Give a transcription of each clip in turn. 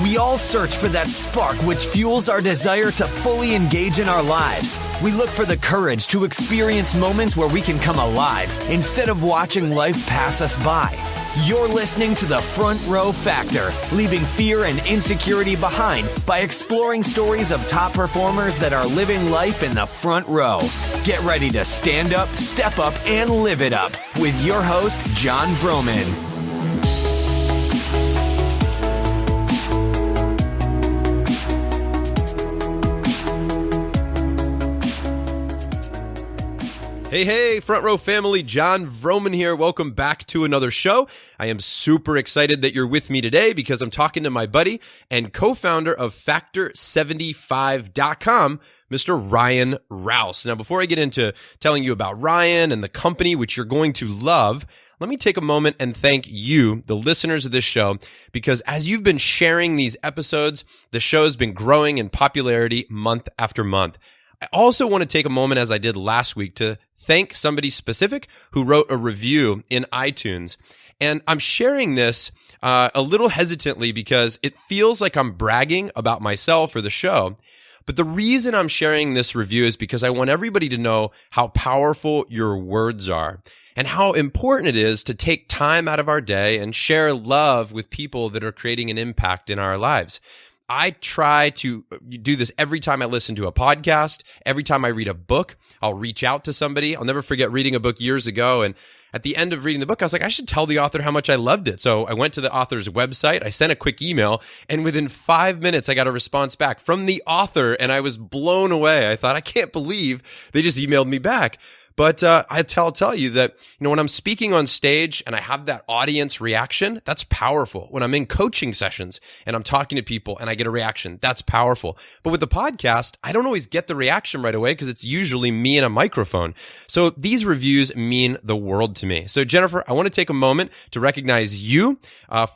We all search for that spark which fuels our desire to fully engage in our lives. We look for the courage to experience moments where we can come alive instead of watching life pass us by. You're listening to the Front Row Factor, leaving fear and insecurity behind by exploring stories of top performers that are living life in the front row. Get ready to stand up, step up, and live it up with your host, John Vroman. Hey, Front Row family, John Vroman here. Welcome back to another show. I am super excited that you're with me today because I'm talking to my buddy and co-founder of Factor75.com, Mr. Ryan Rouse. Now, before I get into telling you about Ryan and the company, which you're going to love, let me take a moment and thank you, the listeners of this show, because as you've been sharing these episodes, the show has been growing in popularity month after month. I also want to take a moment, as I did last week, to thank somebody specific who wrote a review in iTunes. And I'm sharing this a little hesitantly because it feels like I'm bragging about myself or the show. But the reason I'm sharing this review is because I want everybody to know how powerful your words are and how important it is to take time out of our day and share love with people that are creating an impact in our lives. I try to do this every time I listen to a podcast, every time I read a book. I'll reach out to somebody. I'll never forget reading a book years ago, and at the end of reading the book, I was like, I should tell the author how much I loved it. So I went to the author's website, I sent a quick email, and within 5 minutes, I got a response back from the author, and I was blown away. I thought, I can't believe they just emailed me back. But I'll tell you that, when I'm speaking on stage and I have that audience reaction, that's powerful. When I'm in coaching sessions and I'm talking to people and I get a reaction, that's powerful. But with the podcast, I don't always get the reaction right away because it's usually me and a microphone. So these reviews mean the world to me. So Jennifer, I want to take a moment to recognize you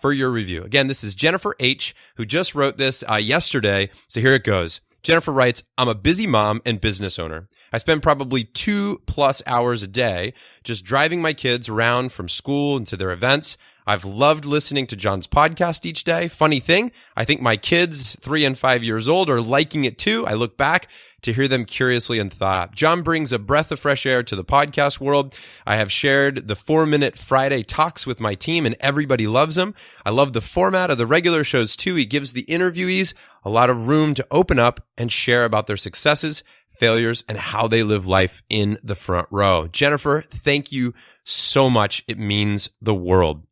for your review. Again, this is Jennifer H., who just wrote this yesterday. So here it goes. Jennifer writes, I'm a busy mom and business owner. I spend probably 2+ hours a day just driving my kids around from school and to their events. I've loved listening to John's podcast each day. Funny thing, I think my kids, 3 and 5 years old, are liking it too. I look back to hear them curiously and thought. John brings a breath of fresh air to the podcast world. I have shared the 4-minute Friday talks with my team and everybody loves them. I love the format of the regular shows too. He gives the interviewees a lot of room to open up and share about their successes, failures, and how they live life in the front row. Jennifer, thank you so much. It means the world.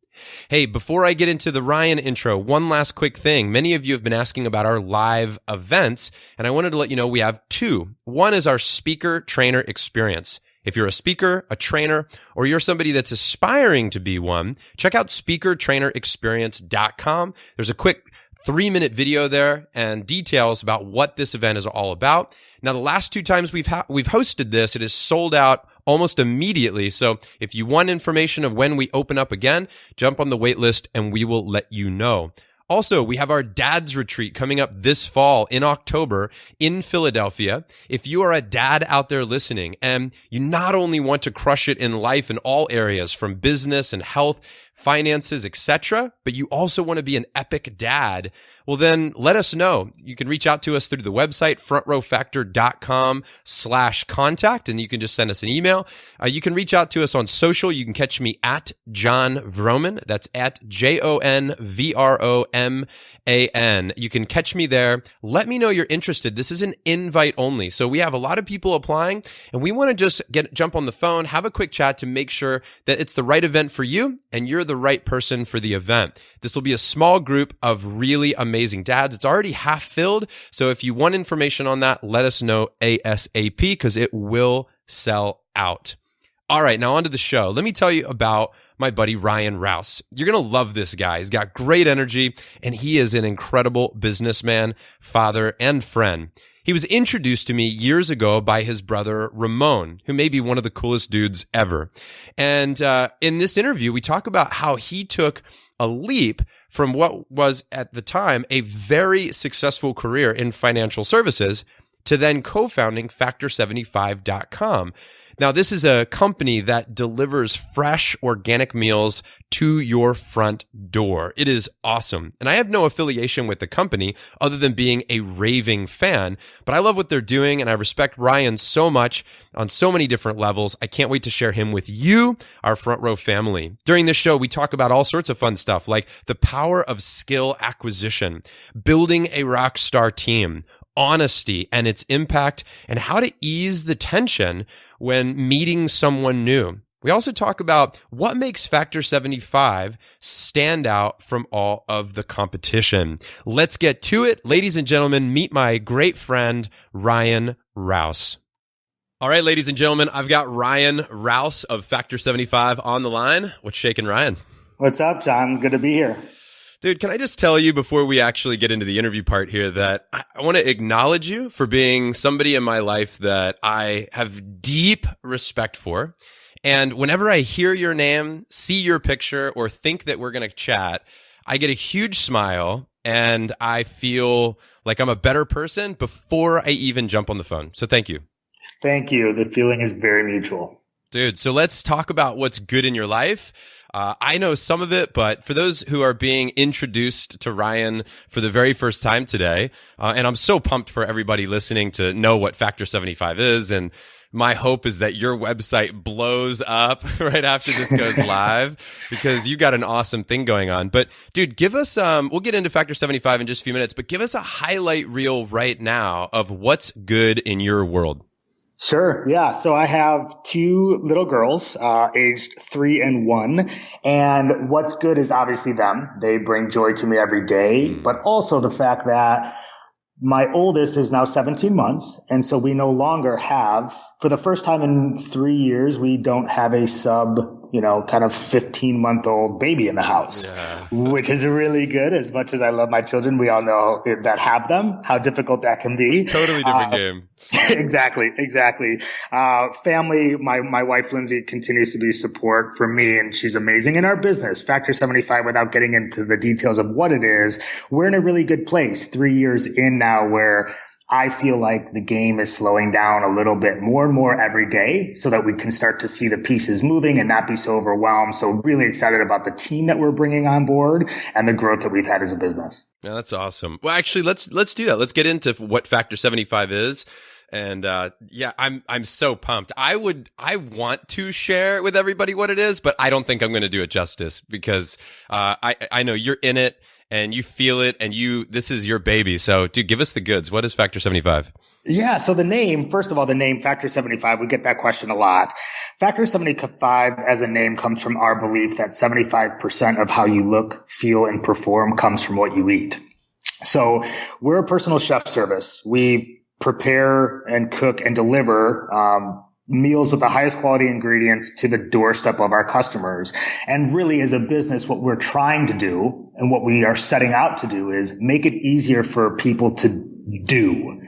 Hey, before I get into the Ryan intro, one last quick thing. Many of you have been asking about our live events, and I wanted to let you know we have 2. One is our speaker trainer experience. If you're a speaker, a trainer, or you're somebody that's aspiring to be one, check out speakertrainerexperience.com. There's a quick 3-minute video there and details about what this event is all about. Now, the last 2 times we've hosted this, it is sold out almost immediately. So if you want information of when we open up again, jump on the wait list and we will let you know. Also, we have our Dad's Retreat coming up this fall in October in Philadelphia. If you are a dad out there listening and you not only want to crush it in life in all areas from business and health, finances, etc., but you also want to be an epic dad, well then let us know. You can reach out to us through the website, frontrowfactor.com/contact, and you can just send us an email. You can reach out to us on social. You can catch me at John Vroman. That's at JONVROMAN. You can catch me there. Let me know you're interested. This is an invite only. So we have a lot of people applying, and we want to just jump on the phone, have a quick chat to make sure that it's the right event for you and you're the right person for the event. This will be a small group of really amazing dads. It's already half filled. So if you want information on that, let us know ASAP because it will sell out. All right, now on to the show. Let me tell you about my buddy Ryan Rouse. You're going to love this guy. He's got great energy, and he is an incredible businessman, father, and friend. He was introduced to me years ago by his brother, Ramon, who may be one of the coolest dudes ever. And in this interview, we talk about how he took a leap from what was at the time a very successful career in financial services to then co-founding Factor75.com. Now, this is a company that delivers fresh organic meals to your front door. It is awesome. And I have no affiliation with the company other than being a raving fan, but I love what they're doing and I respect Ryan so much on so many different levels. I can't wait to share him with you, our Front Row family. During this show, we talk about all sorts of fun stuff like the power of skill acquisition, building a rock star team, honesty and its impact, and how to ease the tension when meeting someone new. We also talk about what makes Factor 75 stand out from all of the competition. Let's get to it. Ladies and gentlemen, meet my great friend, Ryan Rouse. All right, ladies and gentlemen, I've got Ryan Rouse of Factor 75 on the line. What's shaking, Ryan? What's up, John? Good to be here. Dude, can I just tell you before we actually get into the interview part here that I want to acknowledge you for being somebody in my life that I have deep respect for. And whenever I hear your name, see your picture, or think that we're going to chat, I get a huge smile and I feel like I'm a better person before I even jump on the phone. So thank you. Thank you. The feeling is very mutual. Dude, so let's talk about what's good in your life. I know some of it, but for those who are being introduced to Ryan for the very first time today, and I'm so pumped for everybody listening to know what Factor 75 is, and my hope is that your website blows up right after this goes live because you got an awesome thing going on. But dude, give us, we'll get into Factor 75 in just a few minutes, but give us a highlight reel right now of what's good in your world. Sure. Yeah. So I have two little girls, aged 3 and 1. And what's good is obviously them. They bring joy to me every day, but also the fact that my oldest is now 17 months. And so we no longer have, for the first time in 3 years, we don't have a kind of 15-month-old baby in the house, which is really good. As much as I love my children, we all know that have them, how difficult that can be. Totally different game. Exactly. Family, my wife, Lindsay, continues to be support for me, and she's amazing in our business. Factor 75, without getting into the details of what it is, we're in a really good place 3 years in now where I feel like the game is slowing down a little bit more and more every day so that we can start to see the pieces moving and not be so overwhelmed. So really excited about the team that we're bringing on board and the growth that we've had as a business. Yeah, that's awesome. Well, actually, let's do that. Let's get into what Factor 75 is. And I'm so pumped. I want to share with everybody what it is, but I don't think I'm going to do it justice because I know you're in it. And you feel it, and this is your baby. So, dude, give us the goods. What is Factor 75? Yeah. So the name, first of all, the name Factor 75, we get that question a lot. Factor 75 as a name comes from our belief that 75% of how you look, feel, and perform comes from what you eat. So we're a personal chef service. We prepare and cook and deliver, meals with the highest quality ingredients to the doorstep of our customers. And really, as a business, what we're trying to do and what we are setting out to do is make it easier for people to do.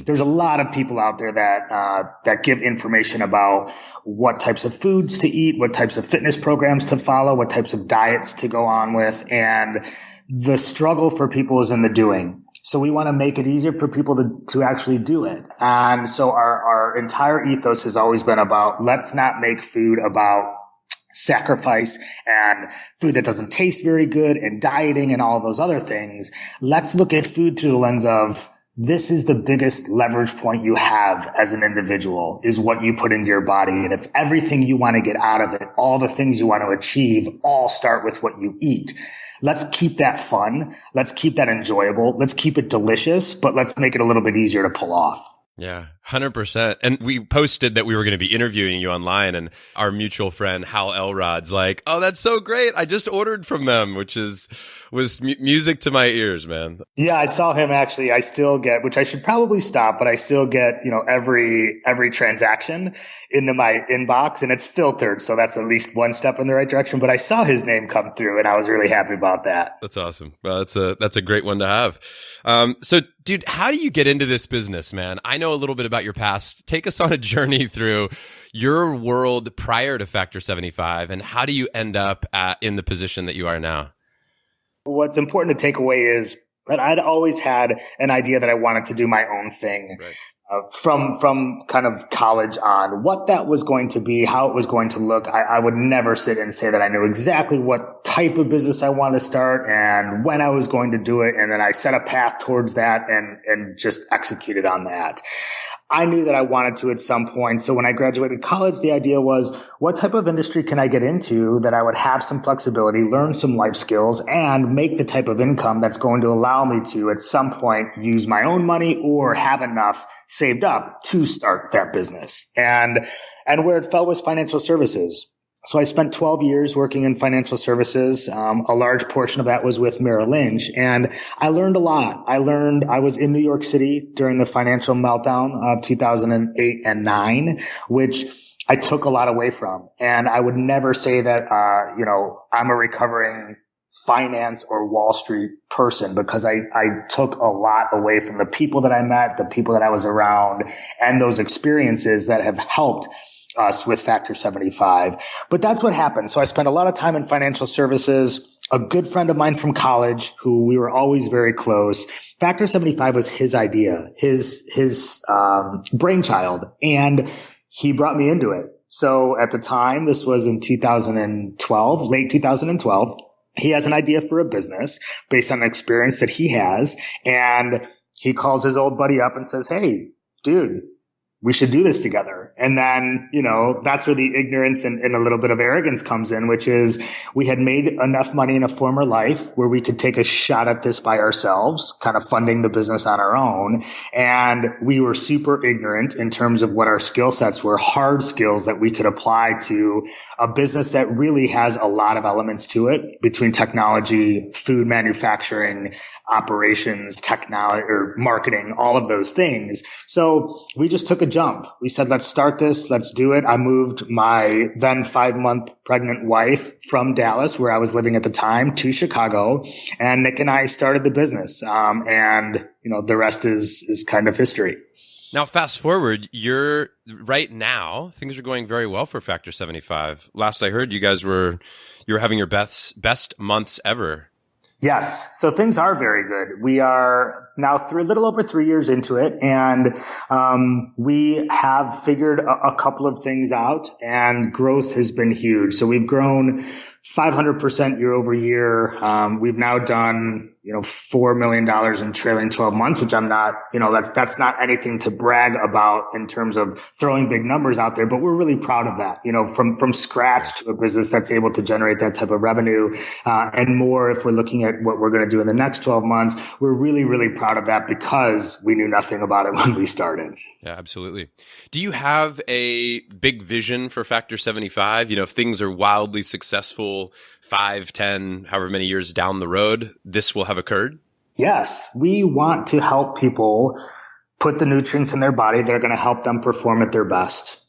There's a lot of people out there that give information about what types of foods to eat, what types of fitness programs to follow, what types of diets to go on with. And the struggle for people is in the doing. So we want to make it easier for people to actually do it. And so our entire ethos has always been about, let's not make food about sacrifice and food that doesn't taste very good and dieting and all of those other things. Let's look at food through the lens of, this is the biggest leverage point you have as an individual, is what you put into your body. And if everything you want to get out of it, all the things you want to achieve, all start with what you eat. Let's keep that fun. Let's keep that enjoyable. Let's keep it delicious, but let's make it a little bit easier to pull off. Yeah, 100%. And we posted that we were going to be interviewing you online, and our mutual friend Hal Elrod's like, "Oh, that's so great! I just ordered from them," which was music to my ears, man. Yeah, I saw him actually. I still get, which I should probably stop, but I still get, every transaction into my inbox, and it's filtered, so that's at least one step in the right direction. But I saw his name come through, and I was really happy about that. That's awesome. Well, that's a great one to have. So, dude, how do you get into this business, man? I know a little bit about your past. Take us on a journey through your world prior to Factor 75, and how do you end up in the position that you are now? What's important to take away is that I'd always had an idea that I wanted to do my own thing. Right. from kind of college on. What that was going to be, how it was going to look, I would never sit and say that I knew exactly what type of business I wanted to start and when I was going to do it. And then I set a path towards that and just executed on that. I knew that I wanted to at some point. So when I graduated college, the idea was, what type of industry can I get into that I would have some flexibility, learn some life skills, and make the type of income that's going to allow me to at some point use my own money or have enough saved up to start that business. And where it fell was financial services. So I spent 12 years working in financial services. A large portion of that was with Merrill Lynch. And I learned a lot. I was in New York City during the financial meltdown of 2008 and 9, which I took a lot away from. And I would never say that, I'm a recovering finance or Wall Street person, because I took a lot away from the people that I met, the people that I was around, and those experiences that have helped us with Factor 75. But that's what happened. So I spent a lot of time in financial services. A good friend of mine from college, who we were always very close, Factor 75 was his idea, his brainchild, and he brought me into it. So at the time, this was in 2012, late 2012, he has an idea for a business based on an experience that he has, and he calls his old buddy up and says, "Hey, dude, we should do this together." And then, that's where the ignorance and a little bit of arrogance comes in, which is we had made enough money in a former life where we could take a shot at this by ourselves, kind of funding the business on our own. And we were super ignorant in terms of what our skill sets were, hard skills that we could apply to a business that really has a lot of elements to it between technology, food manufacturing, operations, technology, or marketing, all of those things. So we just took a jump. We said, let's start this. Let's do it. I moved my then 5-month pregnant wife from Dallas, where I was living at the time, to Chicago. And Nick and I started the business. The rest is kind of history. Now, fast forward, right now, things are going very well for Factor 75. Last I heard, you were having your best months ever. Yes. So things are very good. We are now a little over 3 years into it, and we have figured a couple of things out, and growth has been huge. So we've grown 500% year over year. We've now done, $4 million in trailing 12 months, which I'm not, that's not anything to brag about in terms of throwing big numbers out there, but we're really proud of that, from scratch to a business that's able to generate that type of revenue, and more if we're looking at what we're going to do in the next 12 months. We're really, really proud of that because we knew nothing about it when we started. Yeah, absolutely. Do you have a big vision for Factor 75? If things are wildly successful 5, 10, however many years down the road, this will have occurred? Yes. We want to help people put the nutrients in their body that are going to help them perform at their best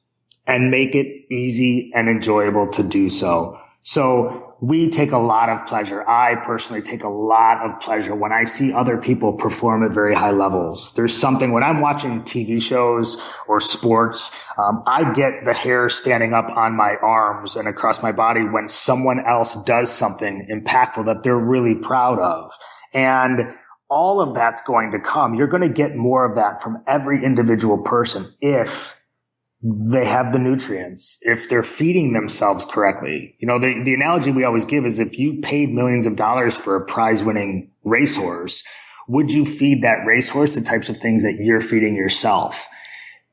and make it easy and enjoyable to do so. So we take a lot of pleasure. I personally take a lot of pleasure when I see other people perform at very high levels. There's something when I'm watching TV shows or sports, I get the hair standing up on my arms and across my body when someone else does something impactful that they're really proud of. And all of that's going to come. You're going to get more of that from every individual person if they have the nutrients, if they're feeding themselves correctly. The analogy we always give is if you paid millions of dollars for a prize-winning racehorse, would you feed that racehorse the types of things that you're feeding yourself?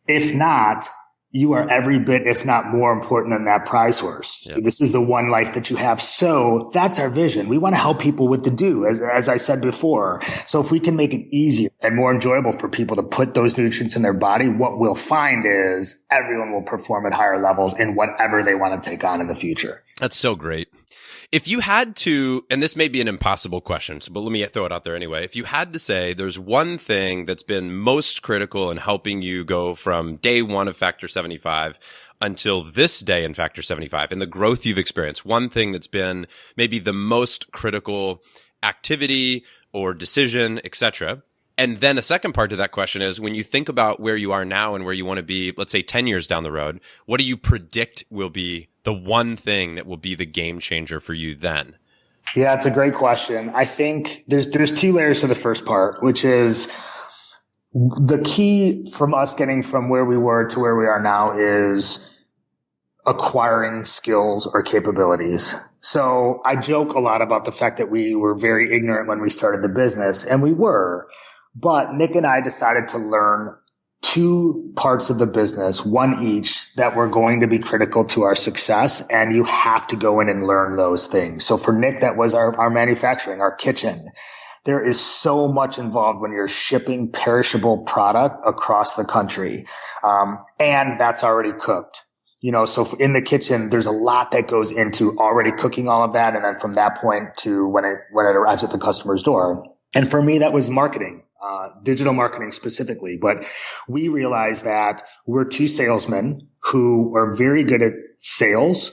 If not, you are every bit, if not more important than that prize horse. Yep. This is the one life that you have. So that's our vision. We want to help people with the do, as I said before. So if we can make it easier and more enjoyable for people to put those nutrients in their body, what we'll find is everyone will perform at higher levels in whatever they want to take on in the future. That's so great. If you had to, and this may be an impossible question, but let me throw it out there anyway. If you had to say there's one thing that's been most critical in helping you go from day one of Factor 75 until this day in Factor 75 and the growth you've experienced, one thing that's been maybe the most critical activity or decision, etc. And then a second part to that question is when you think about where you are now and where you want to be, let's say 10 years down the road, what do you predict will be the one thing that will be the game changer for you then? Yeah, it's a great question. I think there's two layers to the first part, which is The key from us getting from where we were to where we are now is acquiring skills or capabilities. So I joke a lot about the fact that we were very ignorant when we started the business, and we were, but Nick and I decided to learn two parts of the business, one each, that were going to be critical to our success. And you have to go in and learn those things. So for Nick, that was our manufacturing, our kitchen. There is so much involved when you're shipping perishable product across the country. And that's already cooked. So in the kitchen, there's a lot that goes into already cooking all of that. And then from that point to when it arrives at the customer's door. And for me, that was marketing, digital marketing specifically. But we realized that we're two salesmen who are very good at sales,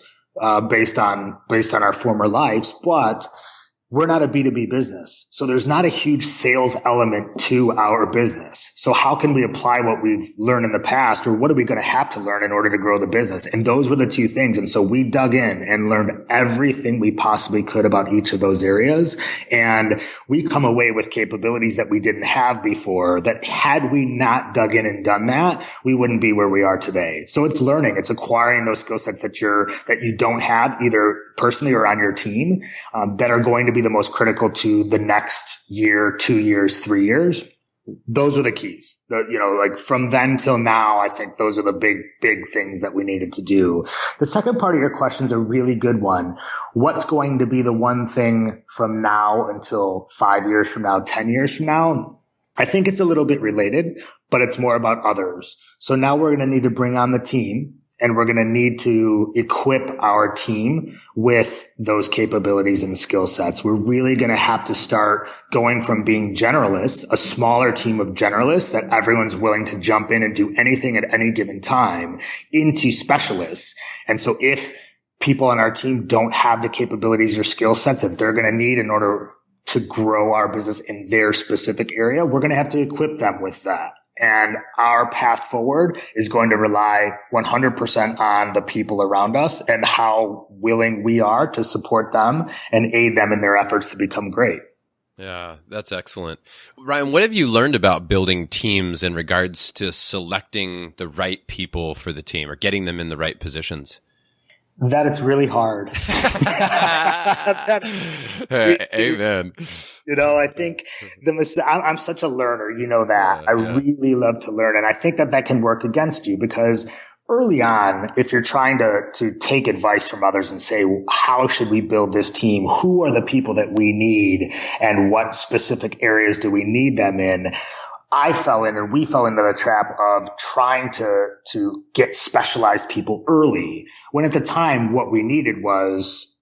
based on our former lives, but we're not a B2B business. So there's not a huge sales element to our business. So how can we apply what we've learned in the past, or what are we going to have to learn in order to grow the business? And those were the two things. And so we dug in and learned everything we possibly could about each of those areas. And we come away with capabilities that we didn't have before, that had we not dug in and done that, we wouldn't be where we are today. So it's learning, it's acquiring those skill sets that you don't have either personally or on your team, that are going to be the most critical to the next year, 2 years, 3 years. Those are the keys. Like from then till now, I think those are the big things that we needed to do. The second part of your question is a really good one. What's going to be the one thing from now until 5 years from now, 10 years from now? I think it's a little bit related, but it's more about others. So now we're going to need to bring on the team. And we're going to need to equip our team with those capabilities and skill sets. We're really going to have to start going from being generalists, a smaller team of generalists that everyone's willing to jump in and do anything at any given time, into specialists. And so if people on our team don't have the capabilities or skill sets that they're going to need in order to grow our business in their specific area, we're going to have to equip them with that. And our path forward is going to rely 100% on the people around us and how willing we are to support them and aid them in their efforts to become great. Yeah, that's excellent. Ryan, what have you learned about building teams in regards to selecting the right people for the team or getting them in the right positions? That it's really hard. Amen. I think I'm such a learner, that. I really love to learn. And I think that can work against you, because early on, if you're trying to take advice from others and say, how should we build this team? Who are the people that we need? And what specific areas do we need them in? we fell into the trap of trying to get specialized people early, when at the time what we needed was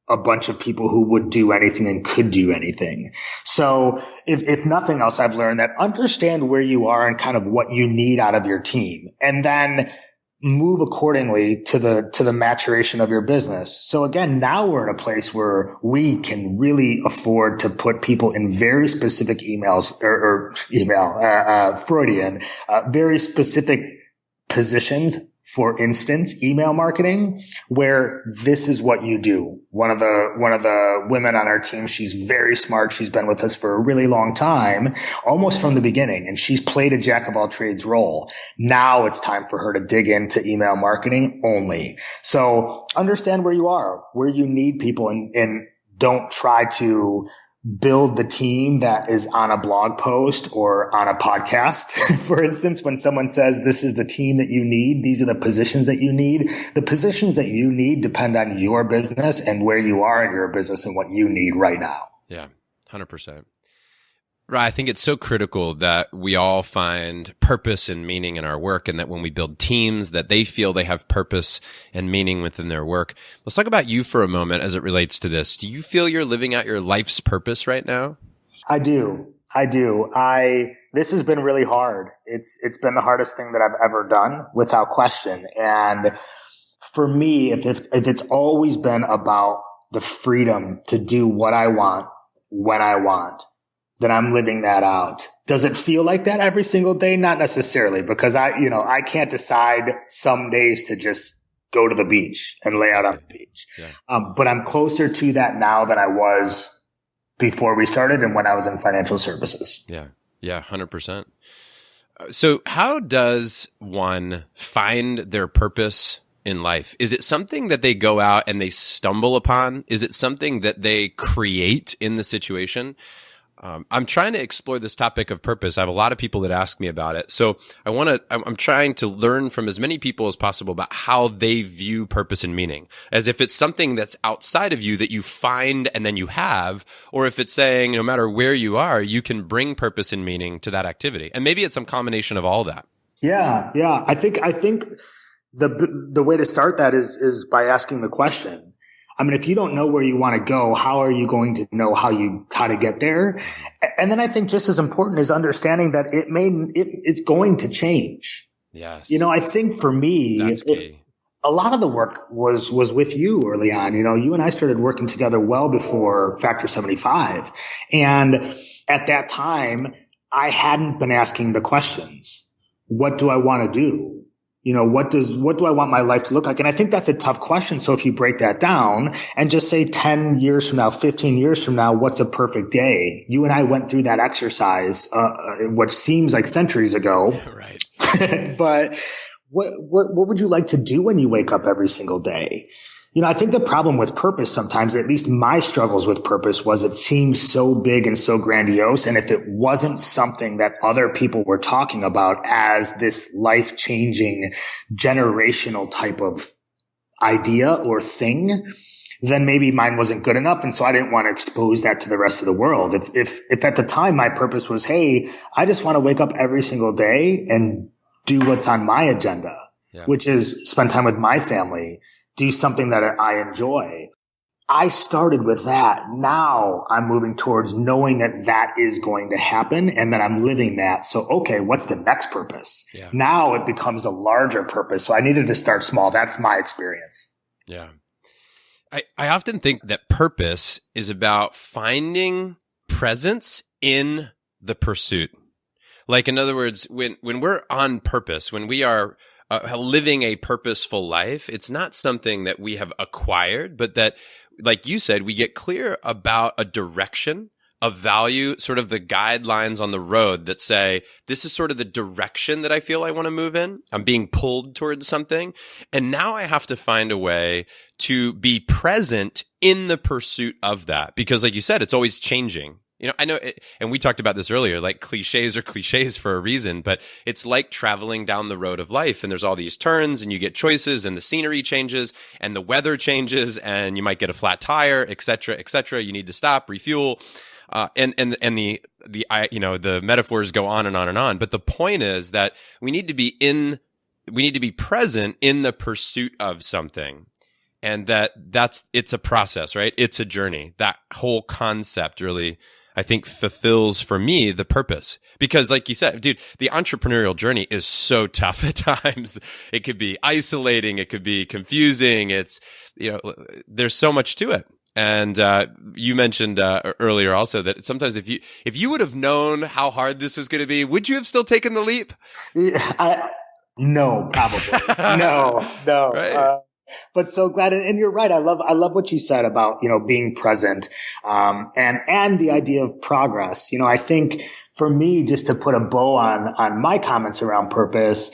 a bunch of people who would do anything and could do anything. So if nothing else, I've learned that understand where you are and kind of what you need out of your team, and then move accordingly to the maturation of your business. So again, now we're in a place where we can really afford to put people in very specific very specific positions. For instance, email marketing, where this is what you do. One of the women on our team, she's very smart. She's been with us for a really long time, almost from the beginning, and she's played a jack of all trades role. Now it's time for her to dig into email marketing only. So understand where you are, where you need people, and don't try to build the team that is on a blog post or on a podcast. For instance, when someone says this is the team that you need, these are the positions that you need. The positions that you need depend on your business and where you are in your business and what you need right now. Yeah, 100%. Right. I think it's so critical that we all find purpose and meaning in our work, and that when we build teams, that they feel they have purpose and meaning within their work. Let's talk about you for a moment as it relates to this. Do you feel you're living out your life's purpose right now? I do. This has been really hard. It's been the hardest thing that I've ever done, without question. And for me, if it's always been about the freedom to do what I want, when I want, then I'm living that out. Does it feel like that every single day? Not necessarily, because I can't decide some days to just go to the beach and lay out on the beach. Yeah. But I'm closer to that now than I was before we started and when I was in financial services. Yeah. 100%. So how does one find their purpose in life? Is it something that they go out and they stumble upon? Is it something that they create in the situation? I'm trying to explore this topic of purpose. I have a lot of people that ask me about it. So I'm trying to learn from as many people as possible about how they view purpose and meaning, as if it's something that's outside of you that you find and then you have, or if it's saying no matter where you are, you can bring purpose and meaning to that activity. And maybe it's some combination of all that. Yeah. I think the way to start that is by asking the question. I mean, if you don't know where you want to go, how are you going to know how to get there? And then I think just as important is understanding that it's going to change. Yes. I think for me, that's key. A lot of the work was with you early on. You and I started working together well before Factor 75. And at that time, I hadn't been asking the questions. What do I want to do? What do I want my life to look like? And I think that's a tough question. So if you break that down and just say 10 years from now, 15 years from now, what's a perfect day? You and I went through that exercise, which seems like centuries ago. Right. But what would you like to do when you wake up every single day? I think the problem with purpose sometimes, or at least my struggles with purpose, was it seemed so big and so grandiose. And if it wasn't something that other people were talking about as this life-changing generational type of idea or thing, then maybe mine wasn't good enough. And so I didn't want to expose that to the rest of the world. If at the time my purpose was, hey, I just want to wake up every single day and do what's on my agenda, which is spend time with my family, do something that I enjoy. I started with that. Now I'm moving towards knowing that is going to happen and that I'm living that. So, okay, what's the next purpose? Yeah. Now it becomes a larger purpose. So I needed to start small. That's my experience. Yeah. I often think that purpose is about finding presence in the pursuit. Like, in other words, when we're on purpose, when we are living a purposeful life, it's not something that we have acquired, but that, like you said, we get clear about a direction, a value, sort of the guidelines on the road that say, this is sort of the direction that I feel I want to move in. I'm being pulled towards something. And now I have to find a way to be present in the pursuit of that. Because like you said, it's always changing. I know, and we talked about this earlier, like cliches are cliches for a reason, but it's like traveling down the road of life, and there's all these turns and you get choices and the scenery changes and the weather changes and you might get a flat tire, et cetera, et cetera. You need to stop, refuel. And the metaphors go on and on and on. But the point is that we need to be present in the pursuit of something. And it's a process, right? It's a journey. That whole concept really, I think, fulfills for me the purpose. Because like you said, dude, the entrepreneurial journey is so tough at times. It could be isolating. It could be confusing. There's so much to it. And you mentioned earlier also that sometimes if you would have known how hard this was going to be, would you have still taken the leap? Yeah, no, probably. No. Right. But so glad, and you're right. I love what you said about, being present, and the idea of progress. I think for me, just to put a bow on my comments around purpose,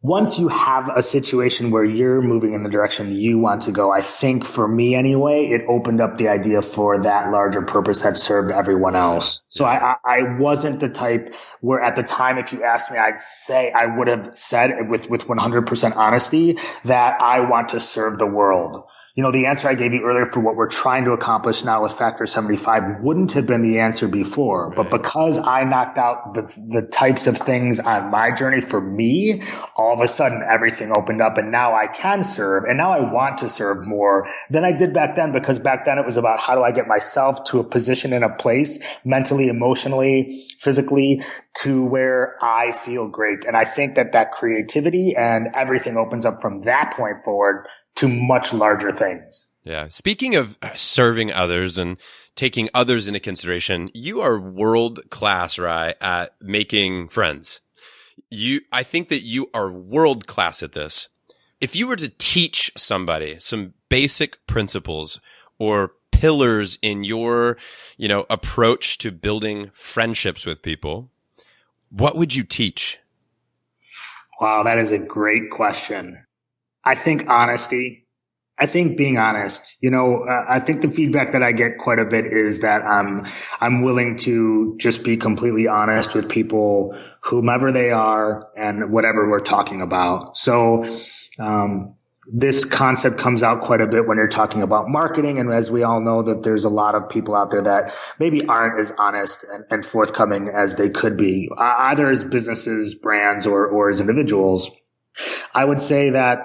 once you have a situation where you're moving in the direction you want to go, I think for me anyway, it opened up the idea for that larger purpose that served everyone else. So I wasn't the type where at the time, if you asked me, I would have said with 100% honesty that I want to serve the world. The answer I gave you earlier for what we're trying to accomplish now with Factor 75 wouldn't have been the answer before. Right. But because I knocked out the types of things on my journey for me, all of a sudden everything opened up and now I can serve. And now I want to serve more than I did back then, because back then it was about how do I get myself to a position in a place mentally, emotionally, physically to where I feel great. And I think that creativity and everything opens up from that point forward to much larger things. Yeah. Speaking of serving others and taking others into consideration, you are world class, Rye, at making friends. I think that you are world class at this. If you were to teach somebody some basic principles or pillars in your, approach to building friendships with people, what would you teach? Wow, that is a great question. I think honesty. I think being honest, I think the feedback that I get quite a bit is that I'm willing to just be completely honest with people, whomever they are and whatever we're talking about. So, this concept comes out quite a bit when you're talking about marketing. And as we all know, that there's a lot of people out there that maybe aren't as honest and forthcoming as they could be, either as businesses, brands, or as individuals. I would say that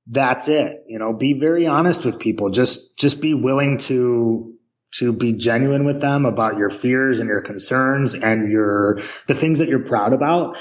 that's it. Be very honest with people. Just be willing to be genuine with them about your fears and your concerns and the things that you're proud about.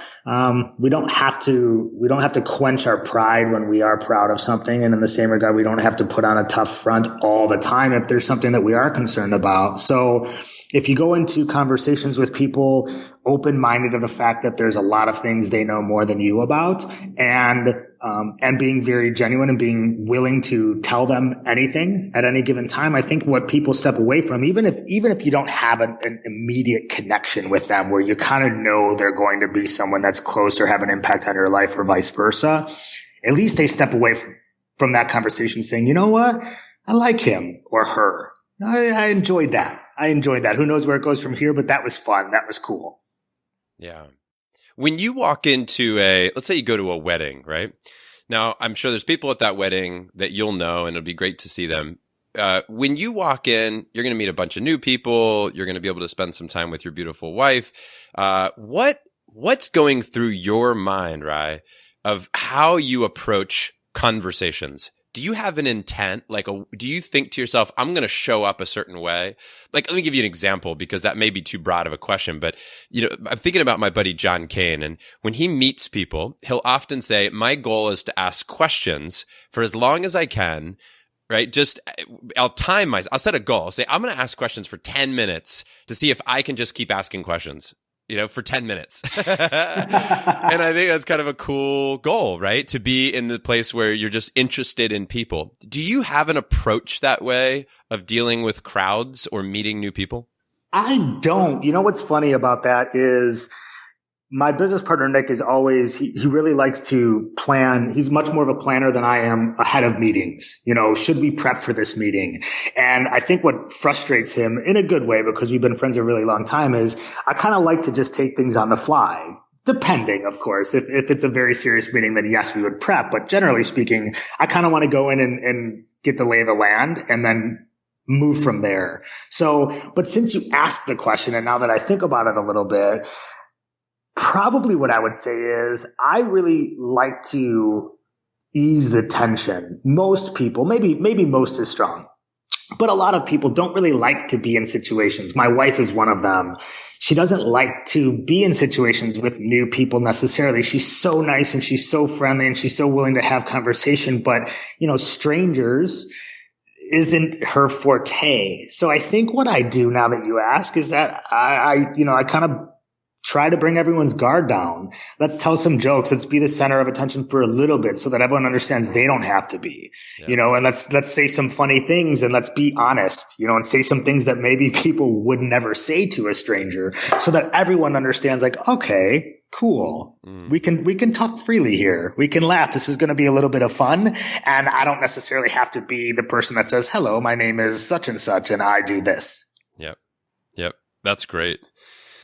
We don't have to quench our pride when we are proud of something. And in the same regard, we don't have to put on a tough front all the time if there's something that we are concerned about. So if you go into conversations with people open-minded to the fact that there's a lot of things they know more than you about, and being very genuine and being willing to tell them anything at any given time, I think what people step away from, even if you don't have an immediate connection with them where you kind of know they're going to be someone that's close or have an impact on your life or vice versa, at least they step away from that conversation saying, you know what? I like him or her. I enjoyed that. Who knows where it goes from here, but that was fun. That was cool. Yeah. When you walk into let's say you go to a wedding, right? Now, I'm sure there's people at that wedding that you'll know, and it'll be great to see them. When you walk in, you're going to meet a bunch of new people. You're going to be able to spend some time with your beautiful wife. What's going through your mind, Rye, of how you approach conversations? Do you have an intent? Do you think to yourself, I'm going to show up a certain way? Let me give you an example, because that may be too broad of a question, but I'm thinking about my buddy John Kane, and when he meets people, he'll often say, my goal is to ask questions for as long as I can, right? I'll set a goal. I'll say, I'm going to ask questions for 10 minutes to see if I can just keep asking questions. For 10 minutes. And I think that's kind of a cool goal, right? To be in the place where you're just interested in people. Do you have an approach that way of dealing with crowds or meeting new people? I don't. What's funny about that is my business partner, Nick, is always, he really likes to plan. He's much more of a planner than I am ahead of meetings. Should we prep for this meeting? And I think what frustrates him in a good way, because we've been friends a really long time, is I kind of like to just take things on the fly. Depending, of course. If it's a very serious meeting, then yes, we would prep. But generally speaking, I kind of want to go in and get the lay of the land and then move from there. So, but since you asked the question, and now that I think about it a little bit, probably what I would say is I really like to ease the tension. Most people, maybe most is strong, but a lot of people don't really like to be in situations. My wife is one of them. She doesn't like to be in situations with new people necessarily. She's so nice and she's so friendly and she's so willing to have conversation, but strangers isn't her forte. So I think what I do now that you ask is that I kind of try to bring everyone's guard down. Let's tell some jokes. Let's be the center of attention for a little bit so that everyone understands they don't have to be, and let's say some funny things and let's be honest, and say some things that maybe people would never say to a stranger so that everyone understands okay, cool. We can talk freely here. We can laugh. This is going to be a little bit of fun. And I don't necessarily have to be the person that says, hello, my name is such and such and I do this. Yep. That's great.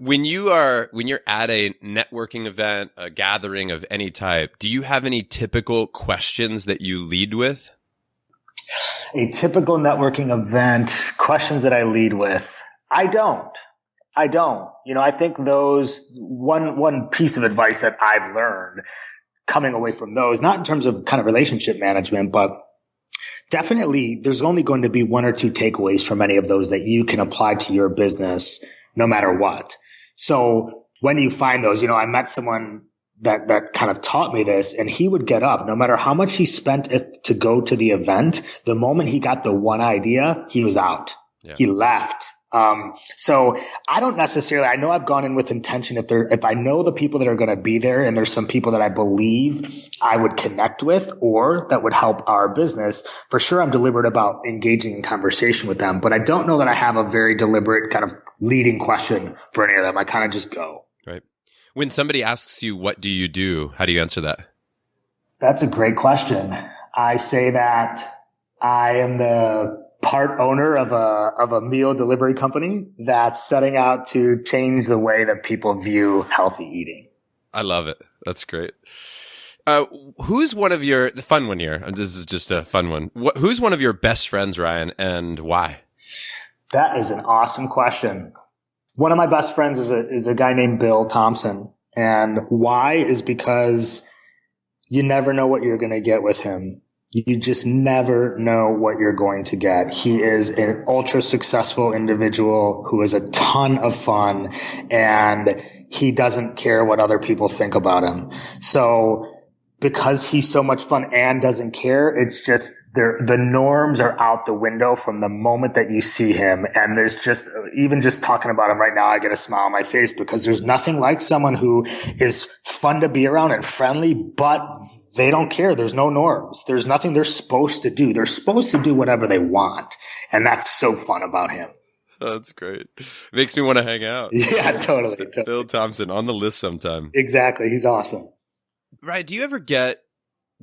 When you're at a networking event, a gathering of any type, do you have any typical questions that you lead with? A typical networking event, questions that I lead with. I don't. I think those one piece of advice that I've learned coming away from those, not in terms of kind of relationship management, but definitely there's only going to be one or two takeaways from any of those that you can apply to your business no matter what. So when you find those, I met someone that kind of taught me this, and he would get up no matter how much he spent to go to the event. The moment he got the one idea, he was out. Yeah. He left. So I don't necessarily, I know I've gone in with intention. If I know the people that are going to be there and there's some people that I believe I would connect with or that would help our business, for sure I'm deliberate about engaging in conversation with them. But I don't know that I have a very deliberate kind of leading question for any of them. I kind of just go. Right. When somebody asks you, what do you do? How do you answer that? That's a great question. I say that I am the part owner of a meal delivery company that's setting out to change the way that people view healthy eating. I love it. That's great. Who's one of the fun one here? This is just a fun one. Who's one of your best friends, Ryan, and why? That is an awesome question. One of my best friends is a guy named Bill Thompson. And why is because you never know what you're going to get with him. You just never know what you're going to get. He is an ultra successful individual who is a ton of fun, and he doesn't care what other people think about him. So because he's so much fun and doesn't care, it's just the norms are out the window from the moment that you see him. And there's just, even just talking about him right now, I get a smile on my face because there's nothing like someone who is fun to be around and friendly, but they don't care. There's no norms. There's nothing they're supposed to do. They're supposed to do whatever they want. And that's so fun about him. That's great. Makes me want to hang out. Yeah, totally. Bill Thompson on the list sometime. Exactly. He's awesome. Right. Do you ever get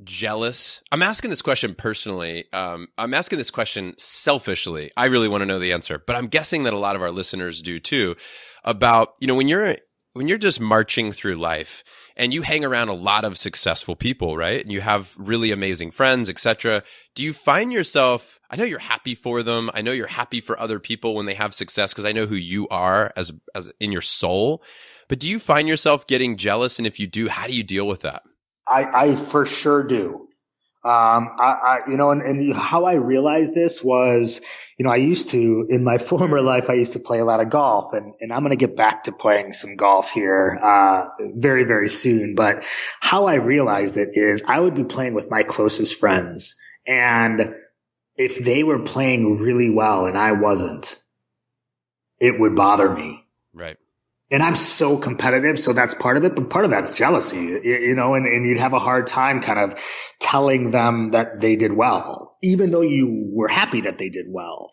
jealous? I'm asking this question personally. I'm asking this question selfishly. I really want to know the answer, but I'm guessing that a lot of our listeners do too. About, when you're just marching through life and you hang around a lot of successful people, right? And you have really amazing friends, etc. Do you find yourself, I know you're happy for them. I know you're happy for other people when they have success because I know who you are as in your soul. But do you find yourself getting jealous? And if you do, how do you deal with that? I for sure do. And how I realized this was, I used to, in my former life, I used to play a lot of golf, and I'm going to get back to playing some golf here, very, very soon. But how I realized it is I would be playing with my closest friends, and if they were playing really well and I wasn't, it would bother me. Right. And I'm so competitive, so that's part of it, but part of that's jealousy, and you'd have a hard time kind of telling them that they did well, even though you were happy that they did well.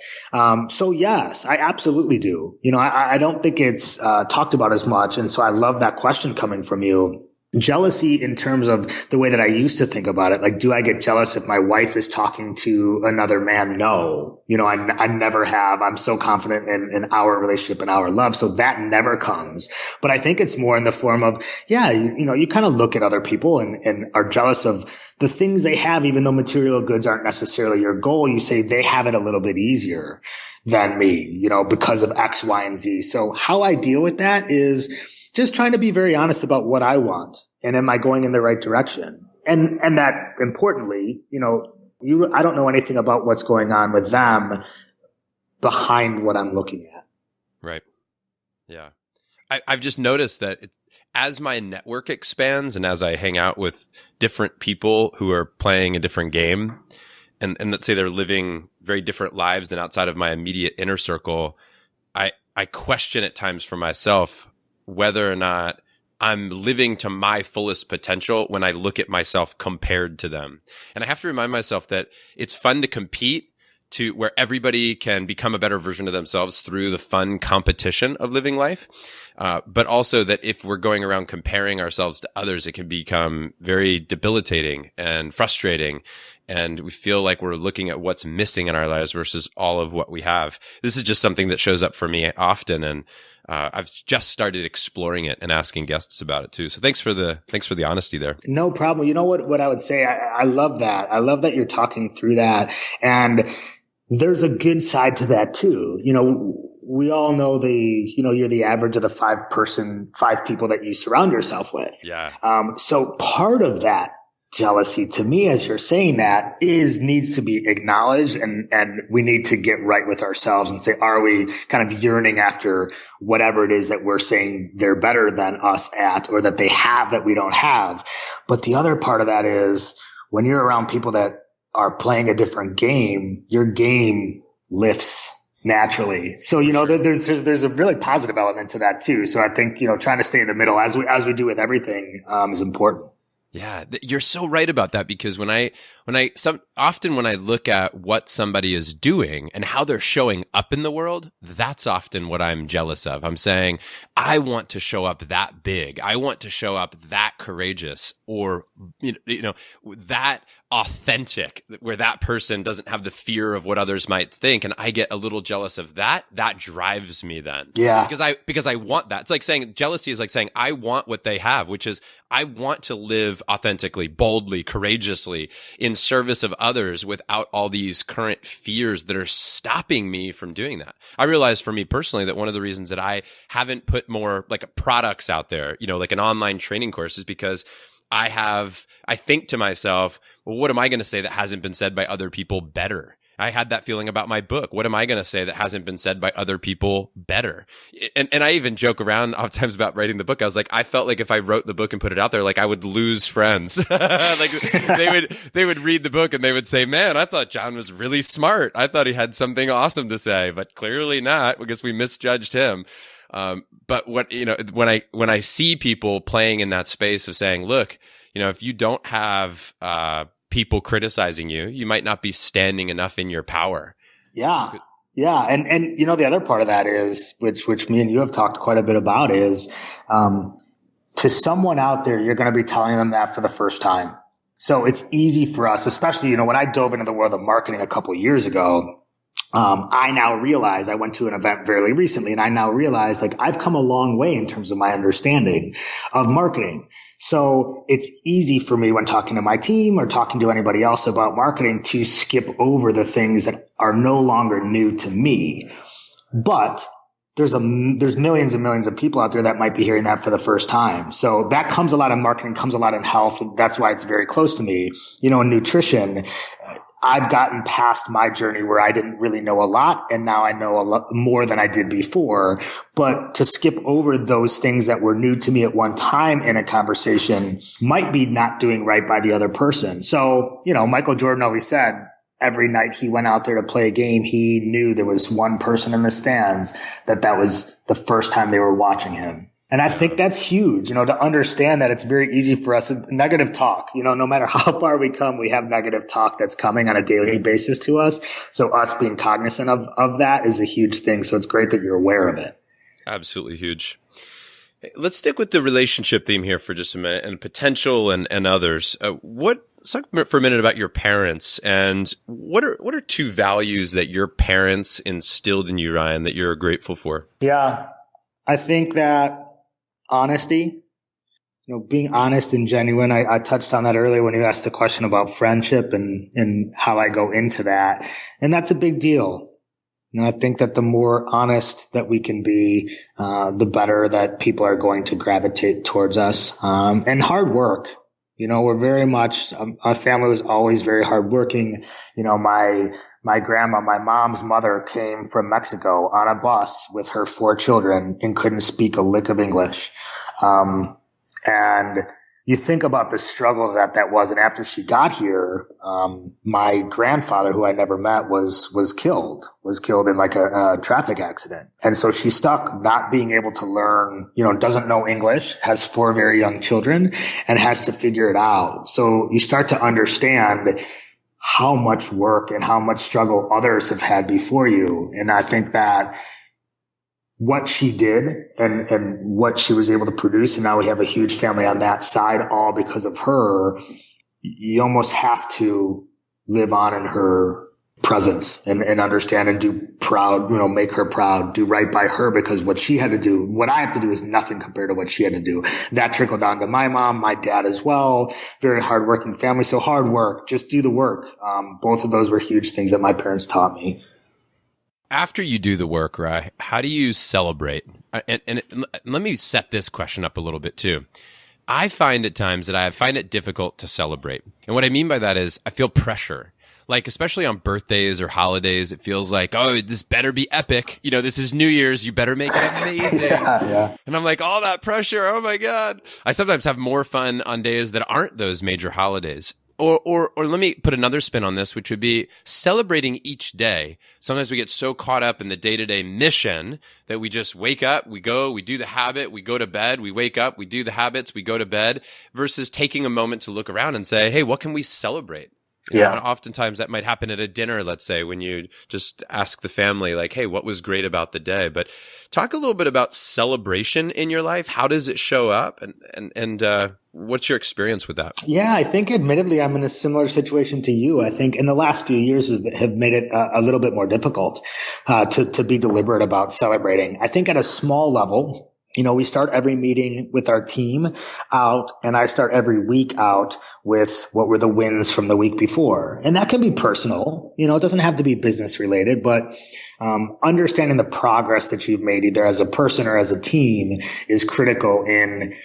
So yes, I absolutely do. I don't think it's talked about as much, and so I love that question coming from you. Jealousy in terms of the way that I used to think about it. Like, do I get jealous if my wife is talking to another man? No. I never have. I'm so confident in our relationship and our love. So that never comes. But I think it's more in the form of, you kind of look at other people and are jealous of the things they have, even though material goods aren't necessarily your goal. You say they have it a little bit easier than me, because of X, Y, and Z. So how I deal with that is just trying to be very honest about what I want. And am I going in the right direction? And that importantly, I don't know anything about what's going on with them behind what I'm looking at. Right. Yeah. I've just noticed that as my network expands and as I hang out with different people who are playing a different game, and let's say they're living very different lives than outside of my immediate inner circle, I question at times for myself whether or not I'm living to my fullest potential when I look at myself compared to them. And I have to remind myself that it's fun to compete to where everybody can become a better version of themselves through the fun competition of living life. But also that if we're going around comparing ourselves to others, it can become very debilitating and frustrating. And we feel like we're looking at what's missing in our lives versus all of what we have. This is just something that shows up for me often. And I've just started exploring it and asking guests about it too. So thanks for the honesty there. No problem. You know what I would say? I love that. I love that you're talking through that. And there's a good side to that too. We all know you're the average of the five people that you surround yourself with. Yeah. So part of that jealousy to me, as you're saying that, needs to be acknowledged, and we need to get right with ourselves and say, are we kind of yearning after whatever it is that we're saying they're better than us at, or that they have that we don't have? But the other part of that is when you're around people that are playing a different game, your game lifts naturally. So, there's a really positive element to that too. So I think, trying to stay in the middle as we do with everything, is important. Yeah, you're so right about that, because when I Often when I look at what somebody is doing and how they're showing up in the world, that's often what I'm jealous of. I'm saying, I want to show up that big. I want to show up that courageous, or, that authentic, where that person doesn't have the fear of what others might think. And I get a little jealous of that. That drives me then. Yeah. Because I want that. It's like saying, jealousy is like saying, I want what they have, which is, I want to live authentically, boldly, courageously, in service of others without all these current fears that are stopping me from doing that. I realize for me personally that one of the reasons that I haven't put more like products out there, like an online training course, is because I think to myself, well, what am I going to say that hasn't been said by other people better? I had that feeling about my book. What am I going to say that hasn't been said by other people better? And I even joke around oftentimes about writing the book. I was like, I felt like if I wrote the book and put it out there, like I would lose friends. Like they would read the book and they would say, man, I thought John was really smart. I thought he had something awesome to say, but clearly not, because we misjudged him. But when I see people playing in that space of saying, look, if you don't have, people criticizing you, you might not be standing enough in your power. Yeah. Yeah. And the other part of that is, which me and you have talked quite a bit about, is, to someone out there, you're going to be telling them that for the first time. So it's easy for us, especially, when I dove into the world of marketing a couple of years ago, I now realize, I went to an event fairly recently, and I now realize, like, I've come a long way in terms of my understanding of marketing. So it's easy for me when talking to my team or talking to anybody else about marketing to skip over the things that are no longer new to me. But there's millions and millions of people out there that might be hearing that for the first time. So that comes a lot in marketing, comes a lot in health. That's why it's very close to me. In nutrition, I've gotten past my journey where I didn't really know a lot, and now I know a lot more than I did before. But to skip over those things that were new to me at one time in a conversation might be not doing right by the other person. So, Michael Jordan always said every night he went out there to play a game, he knew there was one person in the stands that was the first time they were watching him. And I think that's huge, to understand that it's very easy for us. Negative talk, no matter how far we come, we have negative talk that's coming on a daily basis to us. So us being cognizant of that is a huge thing. So it's great that you're aware of it. Absolutely huge. Let's stick with the relationship theme here for just a minute, and potential and others. Let's talk for a minute about your parents, and what are two values that your parents instilled in you, Ryan, that you're grateful for? Yeah, I think that honesty, being honest and genuine. I touched on that earlier when you asked the question about friendship and how I go into that. And that's a big deal. I think that the more honest that we can be, the better that people are going to gravitate towards us. And hard work. We're very much, our family was always very hardworking. My grandma, my mom's mother, came from Mexico on a bus with her 4 children and couldn't speak a lick of English. And you think about the struggle that was. And after she got here, my grandfather, who I never met, was killed in like a traffic accident. And so she's stuck not being able to learn, doesn't know English, has 4 very young children, and has to figure it out. So you start to understand how much work and how much struggle others have had before you. And I think that what she did and what she was able to produce, and now we have a huge family on that side, all because of her, you almost have to live on in her presence and understand and do proud, make her proud, do right by her, because what she had to do, what I have to do is nothing compared to what she had to do. That trickled down to my mom, my dad as well. Very hardworking family. So hard work, just do the work. Both of those were huge things that my parents taught me. After you do the work, Rye, how do you celebrate? And let me set this question up a little bit too. I find at times that I find it difficult to celebrate. And what I mean by that is I feel pressure. Like, especially on birthdays or holidays, it feels like, oh, this better be epic. This is New Year's. You better make it amazing. Yeah. And I'm like, all that pressure. Oh my God. I sometimes have more fun on days that aren't those major holidays. Or let me put another spin on this, which would be celebrating each day. Sometimes we get so caught up in the day-to-day mission that we just wake up, we go, we do the habit, we go to bed, we wake up, we do the habits, we go to bed, versus taking a moment to look around and say, hey, what can we celebrate? And oftentimes that might happen at a dinner, let's say, when you just ask the family, like, hey, what was great about the day? But talk a little bit about celebration in your life. How does it show up? And what's your experience with that? Yeah, I think admittedly, I'm in a similar situation to you. I think in the last few years have made it a little bit more difficult to be deliberate about celebrating. I think at a small level, we start every meeting with our team out, and I start every week out with what were the wins from the week before. And that can be personal. It doesn't have to be business related, but understanding the progress that you've made either as a person or as a team is critical in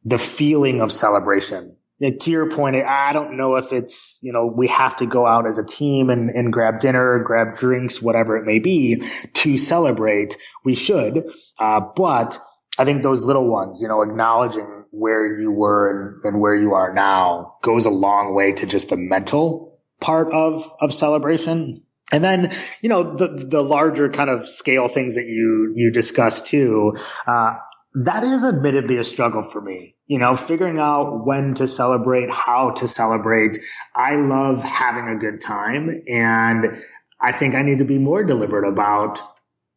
the feeling of celebration. To your point, I don't know if it's, we have to go out as a team and grab dinner, grab drinks, whatever it may be to celebrate. We should. But I think those little ones, acknowledging where you were and where you are now goes a long way to just the mental part of celebration. And then, the larger kind of scale things that you discussed too, that is admittedly a struggle for me, figuring out when to celebrate, how to celebrate. I love having a good time, and I think I need to be more deliberate about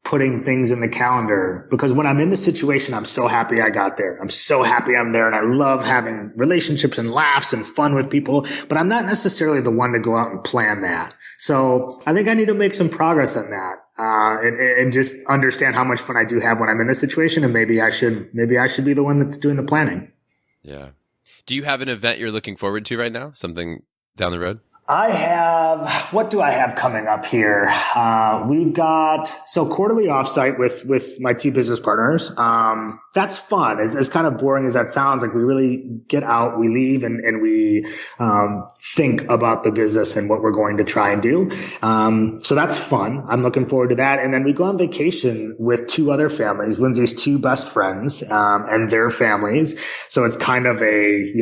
putting things in the calendar, because when I'm in the situation, I'm so happy I got there. I'm so happy I'm there, and I love having relationships and laughs and fun with people, but I'm not necessarily the one to go out and plan that. So I think I need to make some progress on that, and just understand how much fun I do have when I'm in this situation, and maybe I should be the one that's doing the planning. Yeah. Do you have an event you're looking forward to right now? Something down the road? What do I have coming up here? We've got, quarterly offsite with my two business partners. That's fun. As kind of boring as that sounds, like we really get out, we leave and we, think about the business and what we're going to try and do. So that's fun. I'm looking forward to that. And then we go on vacation with two other families, Lindsay's two best friends, and their families. So it's kind of a,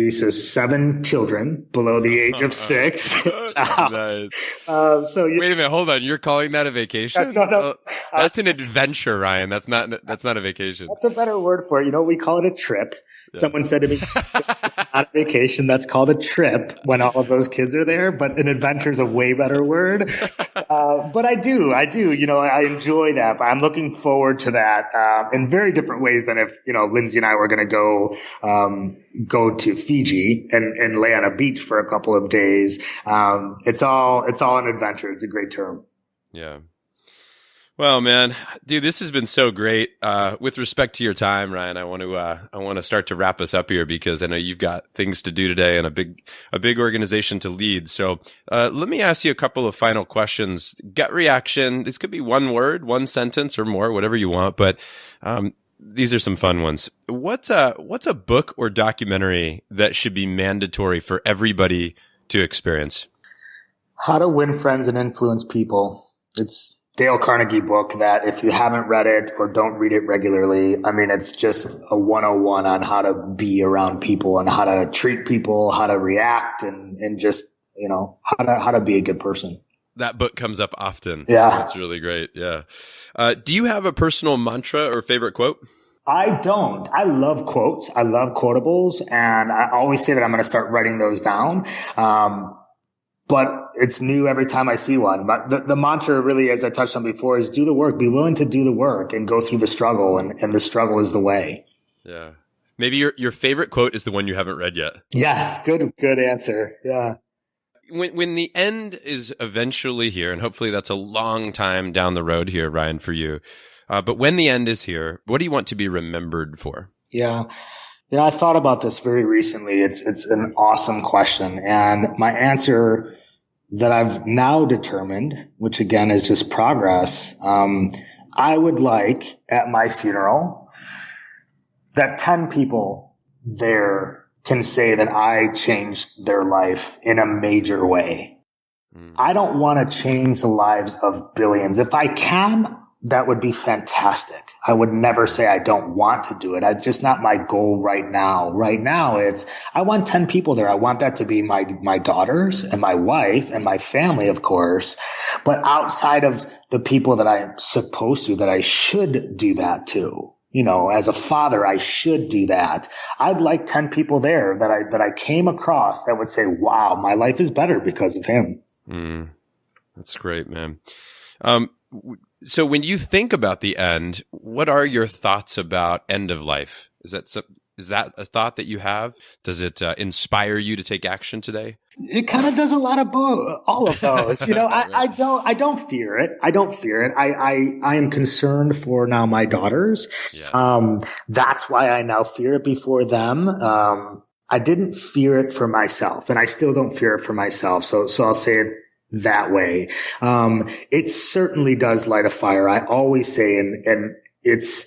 7 children below the age of 6. Nice. Wait a minute, hold on. You're calling that a vacation? No. That's an adventure, Ryan. That's not a vacation. That's a better word for it. We call it a trip. Yeah. Someone said to me, it's not a vacation, that's called a trip when all of those kids are there, but an adventure is a way better word. But I do, I enjoy that, but I'm looking forward to that, in very different ways than if, Lindsay and I were going to go to Fiji and lay on a beach for a couple of days. It's all an adventure. It's a great term. Yeah. Well, man, dude, this has been so great. With respect to your time, Ryan, I want to start to wrap us up here because I know you've got things to do today and a big organization to lead. So, let me ask you a couple of final questions. Gut reaction. This could be one word, one sentence or more, whatever you want, but, these are some fun ones. What's a book or documentary that should be mandatory for everybody to experience? How to Win Friends and Influence People. It's Dale Carnegie book that if you haven't read it or don't read it regularly, it's just a 101 on how to be around people and how to treat people, how to react and just, how to be a good person. That book comes up often. Yeah. That's really great. Yeah. Do you have a personal mantra or favorite quote? I don't. I love quotes. I love quotables. And I always say that I'm going to start writing those down. But it's new every time I see one. But the mantra really, as I touched on before, is do the work. Be willing to do the work and go through the struggle. And the struggle is the way. Yeah. Maybe your favorite quote is the one you haven't read yet. Yes. Good answer. Yeah. When the end is eventually here, and hopefully that's a long time down the road here, Ryan, for you. But when the end is here, what do you want to be remembered for? Yeah. I thought about this very recently. It's an awesome question. And my answer that I've now determined, which again is just progress, I would like at my funeral that 10 people there can say that I changed their life in a major way. I don't want to change the lives of billions. If I can, that would be fantastic. I would never say I don't want to do it. It's just not my goal right now. Right now, I want 10 people there. I want that to be my daughters and my wife and my family, of course. But outside of the people that I'm supposed to, that I should do that to, as a father, I should do that. I'd like 10 people there that I came across that would say, wow, my life is better because of him. That's great, man. So when you think about the end, what are your thoughts about end of life? Is that a thought that you have? Does it inspire you to take action today? It kind of does a lot of all of those. I don't fear it. I don't fear it. I am concerned for now my daughters. Yes. That's why I now fear it before them. I didn't fear it for myself, and I still don't fear it for myself. So I'll say it that way. It certainly does light a fire. I always say, and it's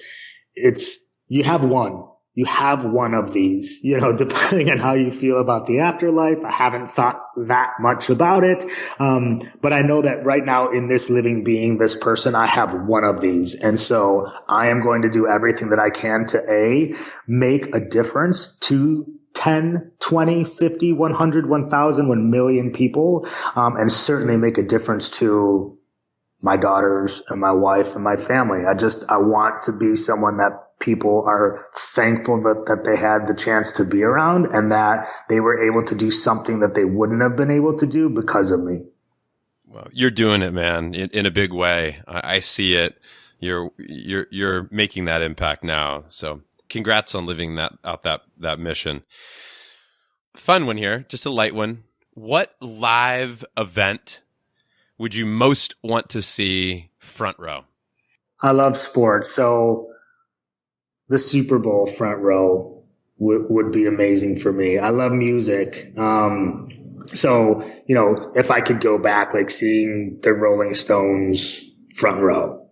you have one. You have one of these, depending on how you feel about the afterlife. I haven't thought that much about it. But I know that right now in this living being, this person, I have one of these. And so I am going to do everything that I can to make a difference to 10, 20, 50, 100, 1,000, 1 million people, and certainly make a difference to my daughters and my wife and my family. I want to be someone that people are thankful that they had the chance to be around and that they were able to do something that they wouldn't have been able to do because of me. Well, you're doing it, man, in a big way. I see it. You're making that impact now. So congrats on living that mission. Fun one here, just a light one. What live event would you most want to see front row? I love sports, so the Super Bowl front row would be amazing for me. I love music. So, if I could go back, like seeing the Rolling Stones front row,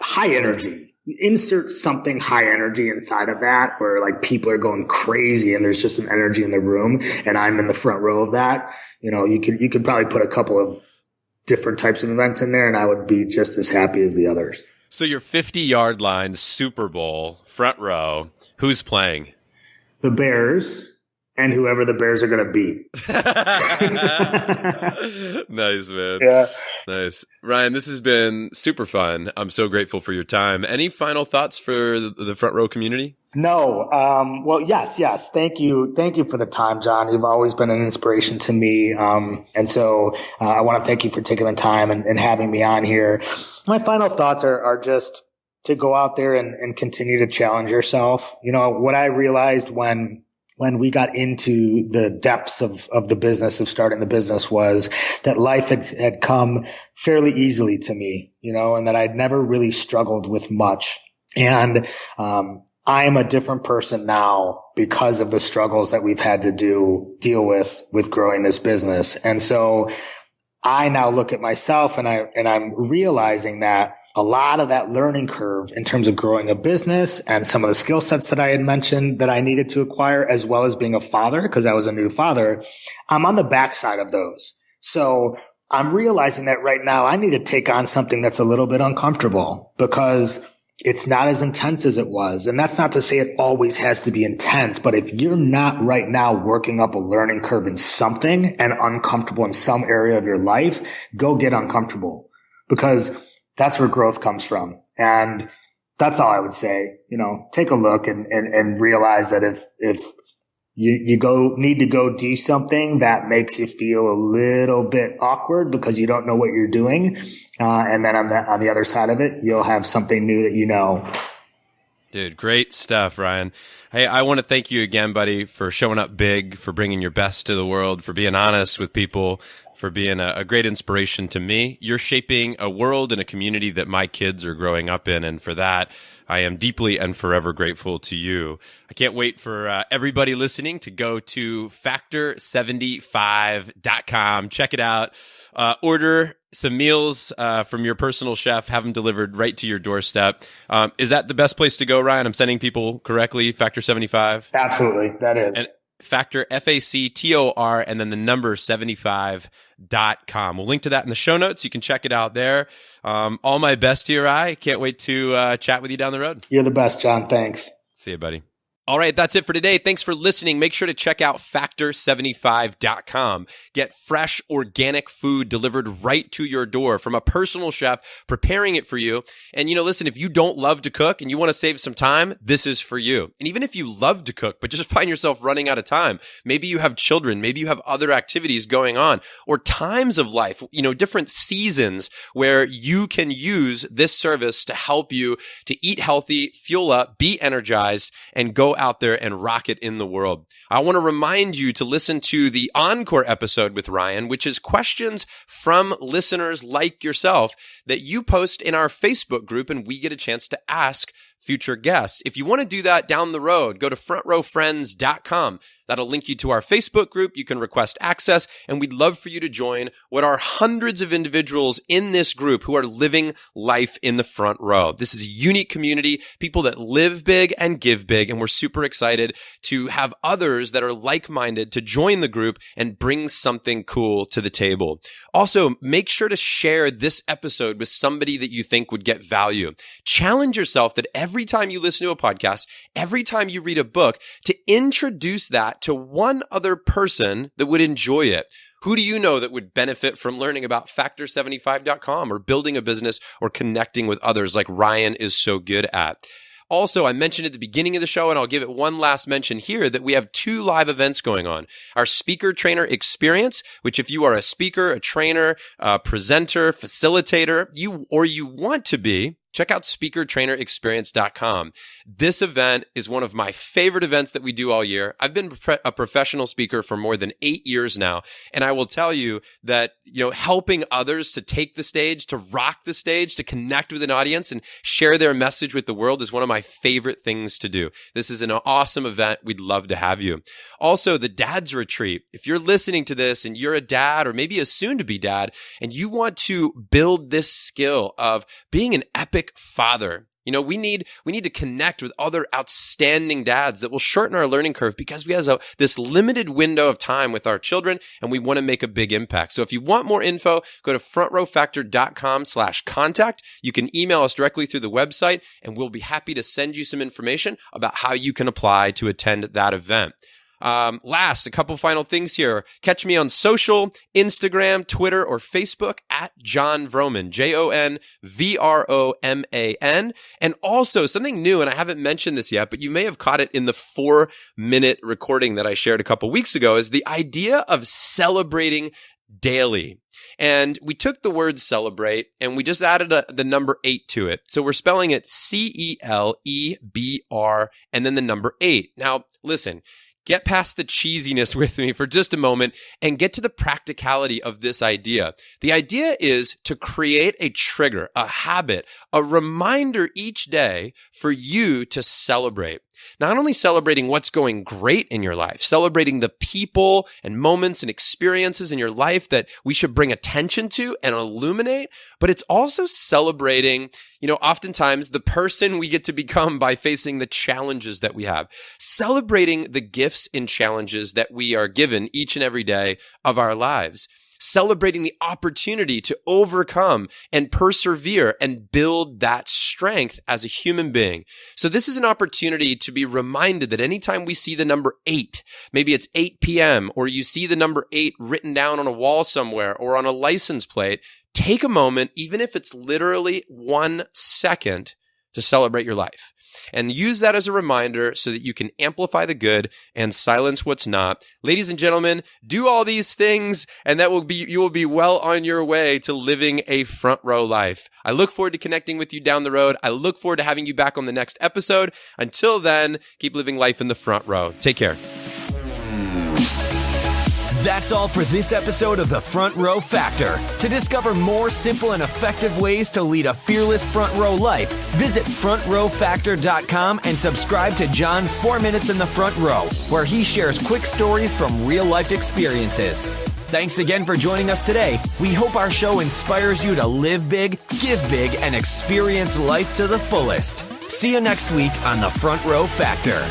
high energy. Insert something high energy inside of that where like people are going crazy and there's just an energy in the room and I'm in the front row of that. You could probably put a couple of different types of events in there and I would be just as happy as the others. So your 50-yard line Super Bowl front row, who's playing? The Bears. And whoever the Bears are going to beat. Nice, man. Yeah. Nice. Ryan, this has been super fun. I'm so grateful for your time. Any final thoughts for the front row community? No. Well, yes. Thank you. Thank you for the time, John. You've always been an inspiration to me. And so I want to thank you for taking the time and having me on here. My final thoughts are just to go out there and continue to challenge yourself. What I realized when we got into the depths of the business of starting the business was that life had come fairly easily to me, and that I'd never really struggled with much. And, I am a different person now because of the struggles that we've had to deal with growing this business. And so I now look at myself and I'm realizing that a lot of that learning curve in terms of growing a business and some of the skill sets that I had mentioned that I needed to acquire, as well as being a father, because I was a new father, I'm on the backside of those. So I'm realizing that right now I need to take on something that's a little bit uncomfortable because it's not as intense as it was. And that's not to say it always has to be intense, but if you're not right now working up a learning curve in something and uncomfortable in some area of your life, go get uncomfortable because that's where growth comes from. And that's all I would say. Take a look and realize that if you need to go do something that makes you feel a little bit awkward because you don't know what you're doing. And then on the other side of it, you'll have something new that you know. Dude, great stuff, Ryan. Hey, I want to thank you again, buddy, for showing up big, for bringing your best to the world, for being honest with people, for being a great inspiration to me. You're shaping a world and a community that my kids are growing up in, and for that, I am deeply and forever grateful to you. I can't wait for everybody listening to go to factor75.com. Check it out. Order some meals from your personal chef, have them delivered right to your doorstep. Is that the best place to go, Ryan? I'm sending people correctly, Factor 75? Absolutely, that is. And Factor, FACTOR, and then the number 75.com. We'll link to that in the show notes. You can check it out there. All my best to your eye. Can't wait to chat with you down the road. You're the best, John. Thanks. See you, buddy. All right, that's it for today. Thanks for listening. Make sure to check out factor75.com. Get fresh, organic food delivered right to your door from a personal chef preparing it for you. And, listen, if you don't love to cook and you want to save some time, this is for you. And even if you love to cook, but just find yourself running out of time, maybe you have children, maybe you have other activities going on, or times of life, different seasons where you can use this service to help you to eat healthy, fuel up, be energized, and go out there and rock it in the world. I want to remind you to listen to the encore episode with Ryan, which is questions from listeners like yourself that you post in our Facebook group, and we get a chance to ask future guests. If you want to do that down the road, go to frontrowfriends.com. That'll link you to our Facebook group. You can request access, and we'd love for you to join what are hundreds of individuals in this group who are living life in the front row. This is a unique community, people that live big and give big, and we're super excited to have others that are like-minded to join the group and bring something cool to the table. Also, make sure to share this episode with somebody that you think would get value. Challenge yourself that every time you listen to a podcast, every time you read a book, to introduce that to one other person that would enjoy it. Who do you know that would benefit from learning about factor75.com or building a business or connecting with others like Ryan is so good at? Also, I mentioned at the beginning of the show, and I'll give it one last mention here, that we have 2 live events going on. Our Speaker Trainer Experience, which if you are a speaker, a trainer, a presenter, facilitator, you want to be, check out speakertrainerexperience.com. This event is one of my favorite events that we do all year. I've been a professional speaker for more than 8 years now. And I will tell you that, helping others to take the stage, to rock the stage, to connect with an audience and share their message with the world is one of my favorite things to do. This is an awesome event. We'd love to have you. Also, the Dad's Retreat. If you're listening to this and you're a dad or maybe a soon-to-be dad, and you want to build this skill of being an epic father, we need to connect with other outstanding dads that will shorten our learning curve because we have this limited window of time with our children and we want to make a big impact. So if you want more info, go to frontrowfactor.com/contact. You can email us directly through the website and we'll be happy to send you some information about how you can apply to attend that event. Last, a couple final things here. Catch me on social, Instagram, Twitter, or Facebook at John Vroman, JONVROMAN. And also something new, and I haven't mentioned this yet, but you may have caught it in the 4-minute recording that I shared a couple weeks ago, is the idea of celebrating daily. And we took the word celebrate and we just added the number 8 to it. So we're spelling it CELEBR and then the number 8. Now, listen. Get past the cheesiness with me for just a moment and get to the practicality of this idea. The idea is to create a trigger, a habit, a reminder each day for you to celebrate. Not only celebrating what's going great in your life, celebrating the people and moments and experiences in your life that we should bring attention to and illuminate, but it's also celebrating, oftentimes the person we get to become by facing the challenges that we have. Celebrating the gifts and challenges that we are given each and every day of our lives. Celebrating the opportunity to overcome and persevere and build that strength as a human being. So this is an opportunity to be reminded that anytime we see the number 8, maybe it's 8 p.m., or you see the number 8 written down on a wall somewhere or on a license plate, take a moment, even if it's literally 1 second, to celebrate your life. And use that as a reminder so that you can amplify the good and silence what's not. Ladies and gentlemen, do all these things and you will be well on your way to living a front row life. I look forward to connecting with you down the road. I look forward to having you back on the next episode. Until then, keep living life in the front row. Take care. That's all for this episode of The Front Row Factor. To discover more simple and effective ways to lead a fearless front row life, visit frontrowfactor.com and subscribe to John's 4 Minutes in the Front Row, where he shares quick stories from real-life experiences. Thanks again for joining us today. We hope our show inspires you to live big, give big, and experience life to the fullest. See you next week on The Front Row Factor.